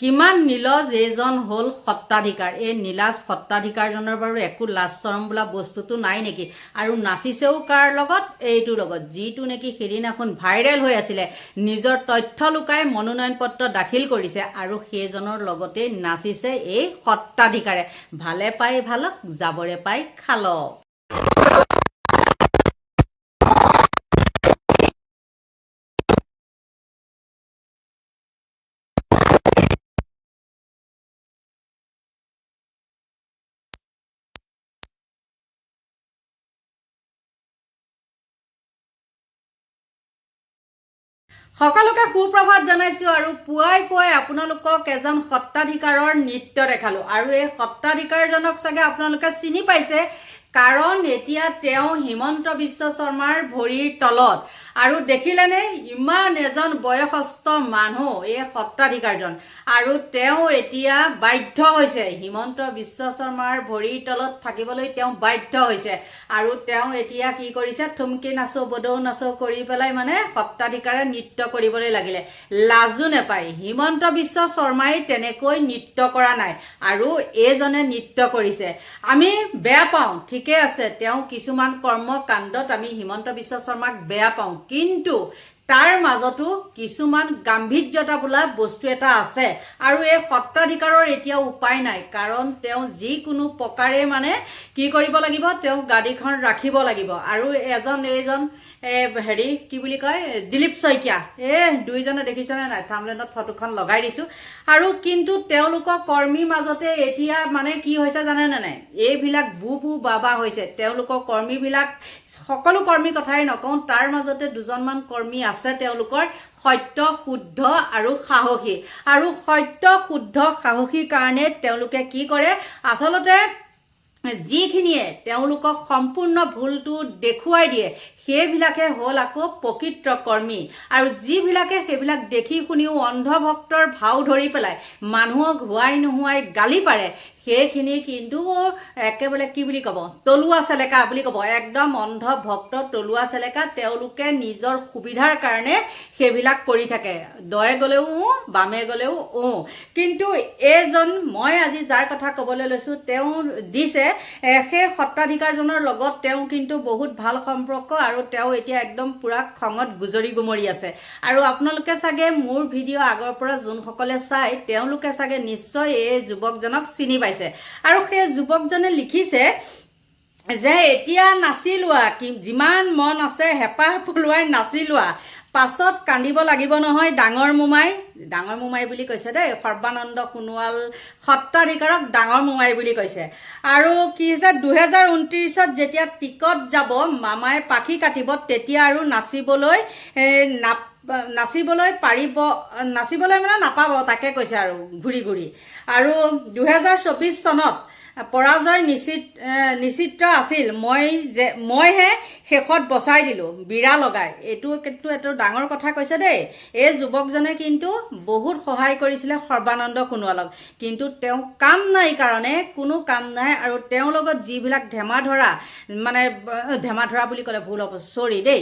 কিমান নীলজ এইজন হ'ল সত্তাধিকাৰ। এই নীলাজ সত্তাধিকাৰজনৰ বাৰু একো লাজ চৰম বোলা বস্তুটো নাই নেকি? আৰু নাচিছেও কাৰ লগত? এইটোৰ লগত, যিটো নেকি সেইদিনাখন ভাইৰেল হৈ আছিলে, নিজৰ তথ্য লুকাই মনোনয়ন পত্ৰ দাখিল কৰিছে আৰু সেইজনৰ লগতে নাচিছে এই সত্তাধিকাৰে। ভালে পাই ভালক, যাবৰে পাই খালক। সকলোকে সুপ্ৰভাত জনাইছো আৰু পুৱাই পুৱাই আপোনালোকক এজন সত্তাধিকাৰৰ নৃত্য দেখালো। আৰু এই সত্তাধিকাৰজনক চাগে আপোনালোকে চিনি পাইছে, কাৰণ এতিয়া তেওঁ হিমন্ত বিশ্ব শৰ্মাৰ ভৰিৰ তলত। আৰু দেখিলেনে ইমান এজন বয়সস্থ মানুহ এই সত্তাধিকাৰজন, আৰু তেওঁ এতিয়া বাধ্য হৈছে হিমন্ত বিশ্ব শৰ্মাৰ ভৰিৰ তলত থাকিবলৈ। তেওঁ বাধ্য হৈছে আৰু তেওঁ এতিয়া কি কৰিছে, থুমকি নাচো বদৌ নাচো কৰি পেলাই মানে সত্তাধিকাৰে নৃত্য কৰিবলৈ লাগিলে। লাজো নাপায়। হিমন্ত বিশ্ব শৰ্মাই তেনেকৈ নৃত্য কৰা নাই আৰু এইজনে নৃত্য কৰিছে। আমি বেয়া পাওঁ, ঠিকে আছে, তেওঁ কিছুমান কৰ্মকাণ্ডত আমি হিমন্ত বিশ্ব শৰ্মাক বেয়া পাওঁ, কিন্তু তাৰ মাজতো কিছুমান গাম্ভীৰ্যতা বোলা বস্তু এটা আছে। আৰু এই সত্তাধিকাৰৰ এতিয়া উপায় নাই, কাৰণ তেওঁ যিকোনো প্ৰকাৰে মানে কি কৰিব লাগিব, তেওঁ গাড়ীখন ৰাখিব লাগিব। আৰু এইজন কি বুলি কয়, দিলীপ শইকীয়া, দুইজনে দেখিছেনে নাই, থাম্বনেইলত ফটোখন লগাই দিছো। আৰু কিন্তু তেওঁলোকৰ কৰ্মীৰ মাজতে এতিয়া মানে কি হৈছে জানেনে নাই, এইবিলাক বু বাবা হৈছে। তেওঁলোকৰ কৰ্মীবিলাক, সকলো কৰ্মীৰ কথাই নকওঁ, তাৰ মাজতে দুজনমান কৰ্মী আছে তেওঁলোকৰ সত্য শুদ্ধ আৰু সাহসী। আৰু সত্য শুদ্ধ সাহসীৰ কাৰণে তেওঁলোকে কি কৰে, আচলতে যিখিনিয়ে তেওঁলোকক সম্পূৰ্ণ ভুলটো দেখুৱাই দিয়ে সেইবিলাকে হ'ল আকৌ প্ৰকৃত কৰ্মী। আৰু যিবিলাকে সেইবিলাক দেখি শুনিও অন্ধভক্তৰ ভাও ধৰি পেলাই মানুহক হোৱাই নোহোৱাই গালি পাৰে, সেইখিনি কিন্তু একেবাৰে কি বুলি ক'ব, তলুৱা চেলেকা বুলি ক'ব। একদম অন্ধভক্ত তলুৱা চেলেকা। তেওঁলোকে নিজৰ সুবিধাৰ কাৰণে সেইবিলাক কৰি থাকে, দয়ে গ'লেও বামে গ'লেও কিন্তু এইজন মই আজি যাৰ কথা ক'বলৈ লৈছোঁ, তেওঁ দিছে সেই সত্তাধিকাৰজনৰ লগত তেওঁ কিন্তু বহুত ভাল সম্পৰ্ক, আৰু তেওঁ এতিয়া একদম পুৰা খঙত গুজৰি গুমৰি আছে। আৰু আপোনালোকে চাগে মোৰ ভিডিঅ' আগৰ পৰা যোনসকলে চাই তেওঁলোকে চাগে নিশ্চয় এই যুৱকজনক চিনি পাইছে। আৰু সেই যুৱকজনে লিখিছে যে এতিয়া নাচি লোৱা, যিমান মন আছে হেঁপাহ পলুৱাই নাচি লোৱা, পাছত কান্দিব লাগিব নহয় ডাঙৰ মোমাই বুলি কৈছে দেই। সৰ্বানন্দ সোণোৱাল সত্তাধিকাৰক ডাঙৰ মোমাই বুলি কৈছে। আৰু কি হৈছে, 2029ত যেতিয়া টিকট যাব, মামাই পাখি কাটিব, তেতিয়া আৰু নাচিবলৈ পাৰিব, নাচিবলৈ মানে নাপাব, তাকে কৈছে আৰু ঘূৰি ঘূৰি। আৰু 2024 চনত পৰাজয় নিশ্চিত আছিল, মইহে শেষত বচাই দিলো বিৰা লগাই। এইটো কিন্তু এটা ডাঙৰ কথা কৈছে দেই। এই যুৱকজনে কিন্তু বহুত সহায় কৰিছিলে সৰ্বানন্দ সোণোৱালক, কিন্তু তেওঁ কাম নাই কাৰণে কোনো কাম নাই। আৰু তেওঁৰ লগত যিবিলাক ধেমাধৰা বুলি ক'লে ভুল হ'ব, চৰি দেই,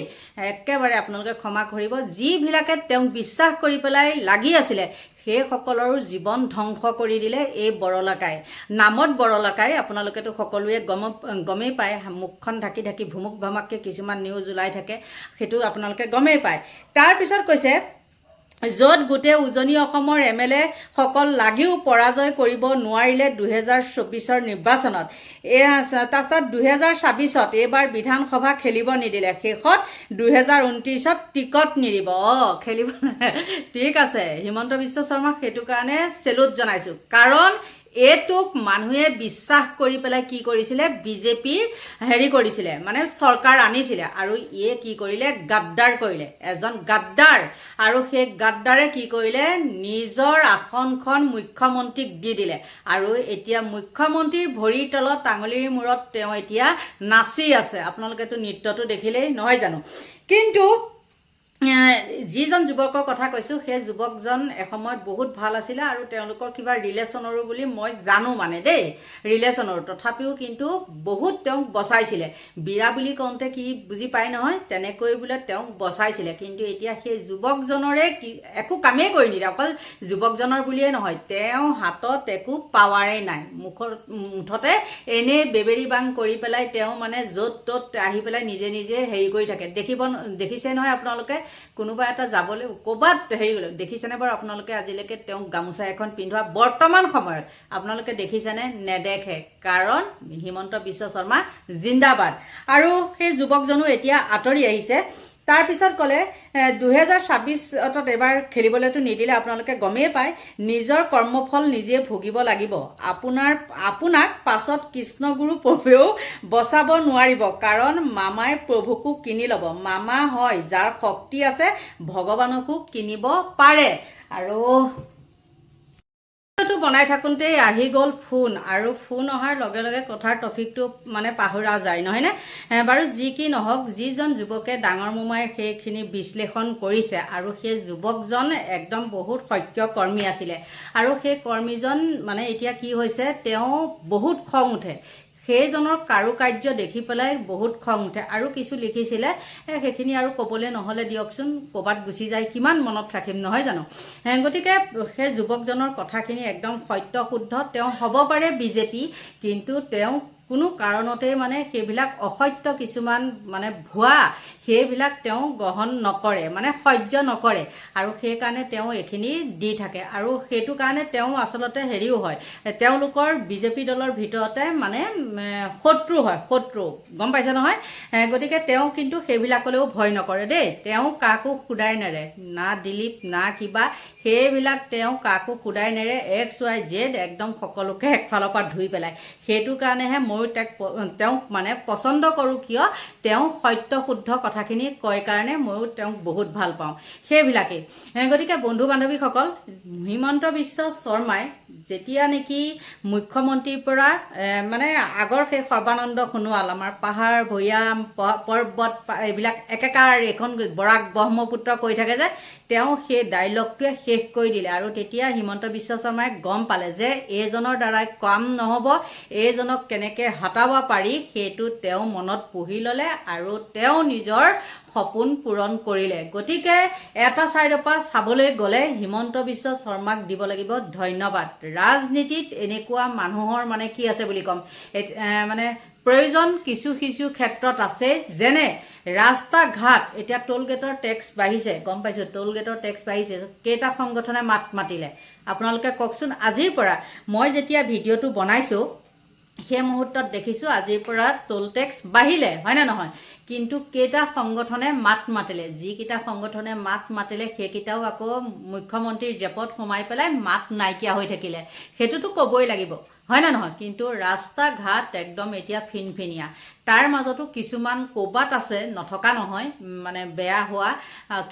একেবাৰে আপোনালোকে ক্ষমা কৰিব, যিবিলাকে তেওঁক বিশ্বাস কৰি পেলাই লাগি আছিলে সেইসকলৰো জীৱন ধ্বংস কৰি দিলে এই বৰলাকাই। নামত বৰলাকাই, আপোনালোকেতো সকলোৱে গমেই পায়, মুখখন ঢাকি ঢাকি ভুমুক ভামাককৈ কিছুমান নিউজ ওলাই থাকে, সেইটো আপোনালোকে গমেই পায়। তাৰপিছত কৈছে, য'ত গোটেই উজনি অসমৰ MLA সকল লাগিও পৰাজয় কৰিব নোৱাৰিলে 2024ৰ নিৰ্বাচনত, তাৰপিছত 2026ত এইবাৰ বিধানসভা খেলিব নিদিলে, শেষত 2029ত টিকট নিদিব। খেলিব ঠিক আছে, হিমন্ত বিশ্ব শৰ্মাক সেইটো কাৰণে চেলুট জনাইছোঁ, কাৰণ এইটোক মানুহে বিশ্বাস কৰি পেলাই কি কৰিছিলে, বিজেপিৰ কৰিছিলে, মানে চৰকাৰ আনিছিলে, আৰু ইয়ে কি কৰিলে, গাদ্দাৰ কৰিলে, এজন গাদ্দাৰ। আৰু সেই গাদ্দাৰে কি কৰিলে, নিজৰ আসনখন মুখ্যমন্ত্ৰীক দি দিলে। আৰু এতিয়া মুখ্যমন্ত্ৰীৰ ভৰিৰ তলত আঙুলিৰ মূৰত তেওঁ এতিয়া নাচি আছে। আপোনালোকেতো নৃত্যটো দেখিলেই নহয় জানো। কিন্তু যিজন যুৱকৰ কথা কৈছোঁ সেই যুৱকজন এসময়ত বহুত ভাল আছিলে আৰু তেওঁলোকৰ কিবা ৰিলেশ্যনৰো বুলি মই জানো মানে দেই ৰিলেশ্যনৰ তথাপিও কিন্তু বহুত তেওঁক বচাইছিলে বিৰা বুলি কওঁতে কি বুজি পায় নহয় তেনেকৈ বোলে তেওঁক বচাইছিলে কিন্তু এতিয়া সেই যুৱকজনৰে একো কামেই কৰি নিদিয়ে অকল যুৱকজনৰ বুলিয়ে নহয় তেওঁ হাতত একো পাৱাৰেই নাই মুঠতে এনেই বেবেৰি বাং কৰি পেলাই তেওঁ মানে য'ত ত'ত আহি পেলাই নিজে নিজে হেৰি কৰি থাকে দেখিছে নহয় আপোনালোকে কোনোবা এটা যাবলৈ ক'বাত হেৰি দেখিছেনে বাৰু আপোনালোকে আজিলৈকে তেওঁক গামোচা এখন পিন্ধোৱা বৰ্তমান সময়ত আপোনালোকে দেখিছেনে নেদেখে কাৰণ হিমন্ত বিশ্ব শৰ্মা জিন্দাবাদ আৰু সেই যুৱকজনো এতিয়া আঁতৰি আহিছে তাৰপিছত ক'লে 2026ত এবাৰ খেলিবলৈতো নিদিলে আপোনালোকে গমেই পায় নিজৰ কৰ্মফল নিজে ভুগিব লাগিব আপোনাক পাছত কৃষ্ণগুৰু প্ৰভুৱেও বচাব নোৱাৰিব কাৰণ মামাই প্ৰভুকো কিনি ল'ব মামা হয় যাৰ শক্তি আছে ভগৱানকো কিনিব পাৰে আৰু বনাই থাকোঁতেই আহি গ'ল ফোন আৰু ফোন অহাৰ লগে লগে কথাৰ টপিকটো মানে পাহৰা যায় নহয়নে বাৰু যি কি নহওক যিজন যুৱকে ডাঙৰ মোমাই সেইখিনি বিশ্লেষণ কৰিছে আৰু সেই যুৱকজন একদম বহুত সক্য কৰ্মী আছিলে আৰু সেই কৰ্মীজন মানে এতিয়া কি হৈছে তেওঁ বহুত খং উঠে সেইজনৰ কাৰুকাৰ্য দেখি পেলাই বহুত খং উঠে আৰু কিছু লিখিছিলে সেইখিনি আৰু ক'বলৈ নহ'লে দিয়কচোন ক'ৰবাত গুচি যায় কিমান মনত ৰাখিম নহয় জানো গতিকে সেই যুৱকজনৰ কথাখিনি একদম সত্য শুদ্ধ তেওঁ হ'ব পাৰে বিজেপি কিন্তু তেওঁ কোনো কাৰণতে মানে সেইবিলাক অসত্য কিছুমান মানে ভুৱা সেইবিলাক তেওঁ গ্ৰহণ নকৰে মানে সহ্য নকৰে আৰু সেইকাৰণে তেওঁ এইখিনি দি থাকে আৰু সেইটো কাৰণে তেওঁ আচলতে হেৰিও হয় তেওঁলোকৰ বিজেপি দলৰ ভিতৰতে মানে শত্ৰু হয় শত্ৰু গম পাইছে নহয় গতিকে তেওঁ কিন্তু সেইবিলাকলৈও ভয় নকৰে দেই তেওঁ কাকো খুদাই নেৰে না দিলীপ না কিবা সেইবিলাক তেওঁ কাকো খুদাই নেৰে XYZ একদম সকলোকে একফালৰ পৰা ধুই পেলাই সেইটো কাৰণেহে ময়ো তেওঁক মানে পচন্দ কৰোঁ কিয় তেওঁ সত্য শুদ্ধ কথাখিনি কয় কাৰণে ময়ো তেওঁক বহুত ভাল পাওঁ সেইবিলাকেই গতিকে বন্ধু বান্ধৱীসকল হিমন্ত বিশ্ব শৰ্মাই যেতিয়া নেকি মুখ্যমন্ত্ৰীৰ পৰা মানে আগৰ সেই সৰ্বানন্দ সোণোৱাল আমাৰ পাহাৰ ভৈয়াম পৰ্বত এইবিলাক একেকাৰ এখন বৰাক ব্ৰহ্মপুত্ৰ কৈ থাকে যে তেওঁ সেই ডাইলগটোৱে শেষ কৰি দিলে আৰু তেতিয়া হিমন্ত বিশ্ব শৰ্মাই গম পালে যে এইজনৰ দ্বাৰাই কাম নহ'ব এইজনক কেনেকৈ হটাব পাৰি সেইটো তেওঁ মনত পুহি ল'লে আৰু তেওঁ নিজৰ সপোন পূৰণ কৰিলে গতিকে এটা চাইডৰ পৰা চাবলৈ গ'লে হিমন্ত বিশ্ব শৰ্মাক দিব লাগিব ধন্যবাদ ৰাজনীতিত এনেকুৱা মানুহৰ মানে কি আছে বুলি ক'ম মানে প্ৰয়োজন কিছু কিছু ক্ষেত্ৰত আছে যেনে ৰাস্তা ঘাট এতিয়া টোল গেটৰ টেক্স বাঢ়িছে গম পাইছোঁ টোল গেটৰ টেক্স বাঢ়িছে কেইটা সংগঠনে মাত মাতিলে আপোনালোকে কওকচোন আজিৰ পৰা মই যেতিয়া ভিডিঅ'টো বনাইছোঁ সেই মুহূৰ্তত দেখিছোঁ আজিৰ পৰা টোল টেক্স বাঢ়িলে হয়নে নহয় কিন্তু কেইটা সংগঠনে মাত মাতিলে যিকেইটা সংগঠনে মাত মাতিলে সেইকেইটাও আকৌ মুখ্যমন্ত্ৰীৰ জেপত সোমাই পেলাই মাত নাইকিয়া হৈ থাকিলে সেইটোতো ক'বই লাগিব হয় না নহয় কিন্তু ৰাস্তা ঘাট একদম এতিয়া ফিনফিনিয়া তাৰ মাজতো কিছুমান ক'বাত আছে নথকা নহয় মানে বেয়া হোৱা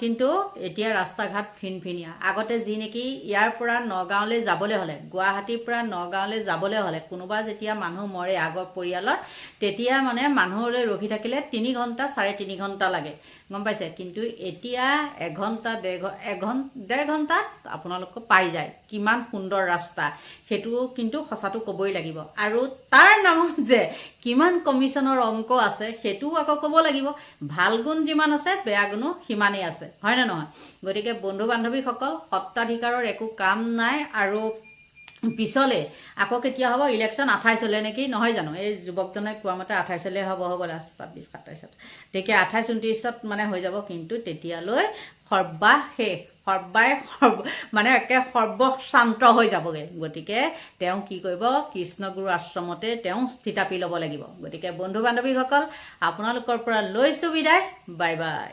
কিন্তু এতিয়া ৰাস্তা ঘাট ফিনফিনিয়া আগতে যি নেকি ইয়াৰ পৰা নগাঁৱলৈ যাবলৈ হ'লে গুৱাহাটীৰ পৰা নগাঁৱলৈ যাবলৈ হ'লে কোনোবা যেতিয়া মানুহ মৰে আগৰ পৰিয়ালৰ তেতিয়া মানে মানুহলৈ ৰখি থাকিলে 3 ঘণ্টা 3.5 ঘণ্টা লাগে গম পাইছে কিন্তু এতিয়া 1 ঘণ্টা 1.5 ঘণ্টাত আপোনালোক পাই যায় কিমান সুন্দৰ ৰাস্তা সেইটো কিন্তু সঁচাটো ক'বই লাগিব আৰু তাৰ নামত যে কিমান কমিশনৰ অংক আছে সেইটোও আকৌ ক'ব লাগিব ভাল গুণ যিমান আছে বেয়া গুণো সিমানেই আছে হয় না নহয় গতিকে বন্ধু বান্ধৱীসকল সত্তাধিকাৰৰ একো কাম নাই আৰু পিছলে আকৌ কেতিয়া হ'ব ইলেকশ্যন 28 নেকি নহয় জানো এই যুৱকজনে কোৱা মতে 28 হ'ব হ'বলা 26 27 তেতিয়া 28 29ত মানে হৈ যাব কিন্তু তেতিয়ালৈ সৰ্বাশেষ মানে একে সৰ্বশান্ত হৈ যাবগৈ গতিকে তেওঁ কি কৰিব কৃষ্ণগুৰু আশ্ৰমতে তেওঁ স্থিতাপি ল'ব লাগিব গতিকে বন্ধু বান্ধৱীসকল আপোনালোকৰ পৰা লৈছোঁ বিদায় বাই বাই